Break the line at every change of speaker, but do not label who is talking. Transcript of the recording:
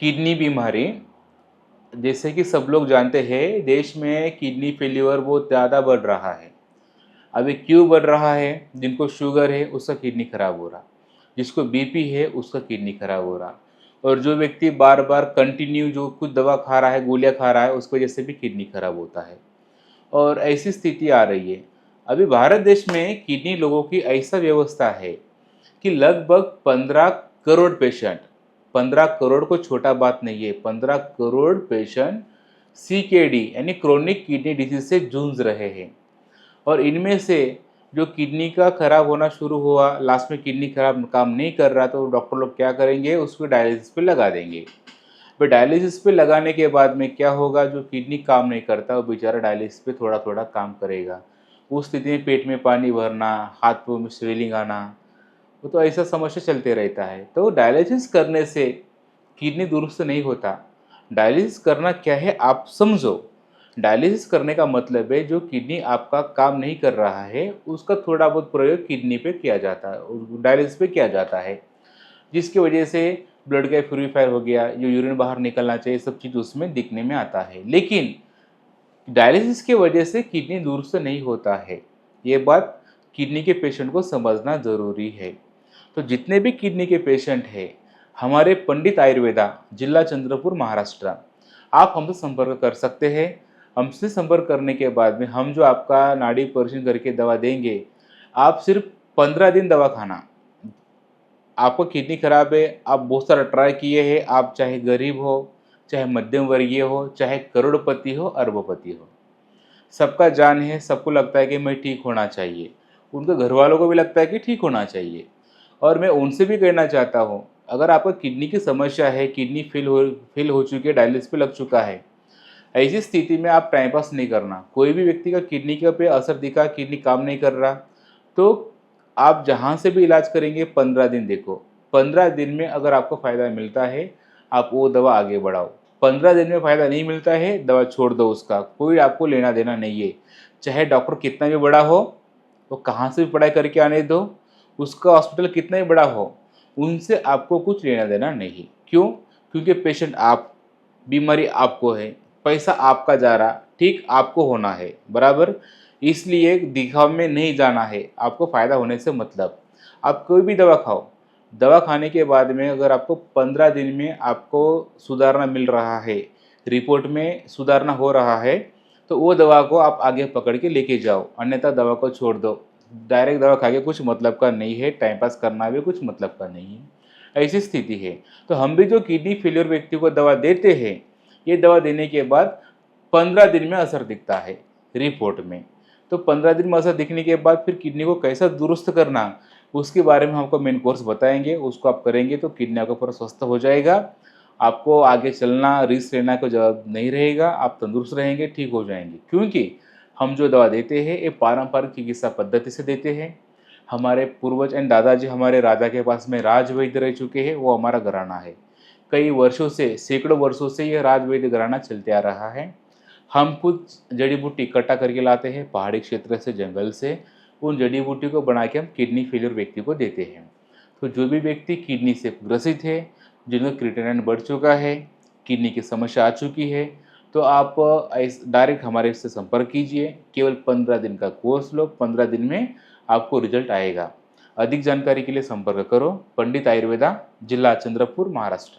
Kidney बीमारी, जैसे कि सब लोग जानते हैं, देश में किडनी फेल्योर बहुत ज़्यादा बढ़ रहा है। अभी क्यों बढ़ रहा है? जिनको शुगर है उसका किडनी खराब हो रहा, जिसको बीपी है उसका किडनी खराब हो रहा, और जो व्यक्ति बार बार कंटिन्यू जो कुछ दवा खा रहा है, गोलियां खा रहा है, उसकी वजह से भी किडनी खराब होता है। और ऐसी स्थिति आ रही है। अभी भारत देश में किडनी लोगों की ऐसा व्यवस्था है कि लगभग 15 करोड़ पेशेंट, 15 करोड़ को छोटा बात नहीं है, 15 करोड़ पेशेंट CKD यानी क्रोनिक किडनी डिजीज से जूझ रहे हैं। और इनमें से जो किडनी का खराब होना शुरू हुआ, लास्ट में किडनी खराब काम नहीं कर रहा, तो डॉक्टर लोग क्या करेंगे, उसको डायलिसिस पे लगा देंगे। पर डायलिसिस पे लगाने के बाद में क्या होगा, जो किडनी काम नहीं करता वो बेचारा डायलिसिस पे थोड़ा थोड़ा काम करेगा। उस स्थिति में पेट में पानी भरना, हाथ पाँव में स्वेलिंग आना, वो तो ऐसा समस्या चलते रहता है। तो डायलिसिस करने से किडनी दुरुस्त नहीं होता। डायलिसिस करना क्या है आप समझो। डायलिसिस करने का मतलब है जो किडनी आपका काम नहीं कर रहा है उसका थोड़ा बहुत प्रयोग किडनी पे किया जाता है, डायलिसिस पे किया जाता है, जिसकी वजह से ब्लड का प्यूरीफायर हो गया, जो यूरिन बाहर निकलना चाहिए, सब चीज़ उसमें दिखने में आता है। लेकिन डायलिसिस की वजह से किडनी दुरुस्त नहीं होता है। ये बात किडनी के पेशेंट को समझना ज़रूरी है। तो जितने भी किडनी के पेशेंट हैं, हमारे पंडित आयुर्वेदा, जिला चंद्रपुर, महाराष्ट्र, आप हमसे संपर्क कर सकते हैं। हमसे संपर्क करने के बाद में हम जो आपका नाड़ी परीक्षण करके दवा देंगे, आप सिर्फ 15 दिन दवा खाना। आपको किडनी खराब है, आप बहुत सारा ट्राई किए हैं, आप चाहे गरीब हो, चाहे मध्यम वर्गीय हो, चाहे करोड़पति हो, अरबपति हो, सबका जान है, सबको लगता है कि मैं ठीक होना चाहिए, उनके घर वालों को भी लगता है कि ठीक होना चाहिए। और मैं उनसे भी कहना चाहता हूँ, अगर आपको किडनी की समस्या है, किडनी फेल हो चुकी है, डायलिसिस पे लग चुका है, ऐसी स्थिति में आप टाइम पास नहीं करना। कोई भी व्यक्ति का किडनी के पे असर दिखा, किडनी काम नहीं कर रहा, तो आप जहाँ से भी इलाज करेंगे 15 दिन देखो। 15 दिन में अगर आपको फ़ायदा मिलता है, आप वो दवा आगे बढ़ाओ। 15 दिन में फ़ायदा नहीं मिलता है, दवा छोड़ दो, उसका कोई आपको लेना देना नहीं है। चाहे डॉक्टर कितना भी बड़ा हो, वो कहाँ से भी पढ़ाई करके आने दो, उसका हॉस्पिटल कितना ही बड़ा हो, उनसे आपको कुछ लेना देना नहीं। क्यों? क्योंकि पेशेंट आप, बीमारी आपको है, पैसा आपका जा रहा, ठीक आपको होना है, बराबर। इसलिए दिखाव में नहीं जाना है, आपको फ़ायदा होने से मतलब। आप कोई भी दवा खाओ, दवा खाने के बाद में अगर आपको 15 दिन में आपको सुधारना मिल रहा है, रिपोर्ट में सुधारना हो रहा है, तो वो दवा को आप आगे पकड़ के लेके जाओ, अन्यथा दवा को छोड़ दो। डायरेक्ट दवा खा के कुछ मतलब का नहीं है, टाइम पास करना भी कुछ मतलब का नहीं है, ऐसी स्थिति है। तो हम भी जो किडनी फेलियर व्यक्ति को दवा देते हैं, ये दवा देने के बाद 15 दिन में असर दिखता है रिपोर्ट में। तो 15 दिन में असर दिखने के बाद फिर किडनी को कैसा दुरुस्त करना, उसके बारे में हमको मेन कोर्स बताएंगे। उसको आप करेंगे तो किडनी आपका पूरा स्वस्थ हो जाएगा। आपको आगे चलना, रिस्क लेना कोई जरूरत नहीं रहेगा, आप तंदुरुस्त रहेंगे, ठीक हो जाएंगे। क्योंकि हम जो दवा देते हैं ये पारंपरिक चिकित्सा पद्धति से देते हैं। हमारे पूर्वज एंड दादाजी हमारे राजा के पास में राज वैद्य रह चुके हैं, वो हमारा घराना है। कई वर्षों से, सैकड़ों वर्षों से यह राज वैद्य घराना चलते आ रहा है। हम कुछ जड़ी बूटी इकट्ठा करके लाते हैं पहाड़ी क्षेत्र से, जंगल से। उन जड़ी बूटी को बना के हम किडनी फेलियर व्यक्ति को देते हैं। तो जो भी व्यक्ति किडनी से ग्रसित है, जिनका क्रिएटिनिन बढ़ चुका है, किडनी की समस्या आ चुकी है, तो आप डायरेक्ट हमारे से संपर्क कीजिए। केवल 15 दिन का कोर्स लो, 15 दिन में आपको रिजल्ट आएगा। अधिक जानकारी के लिए संपर्क करो पंडित आयुर्वेदा, जिला चंद्रपुर, महाराष्ट्र।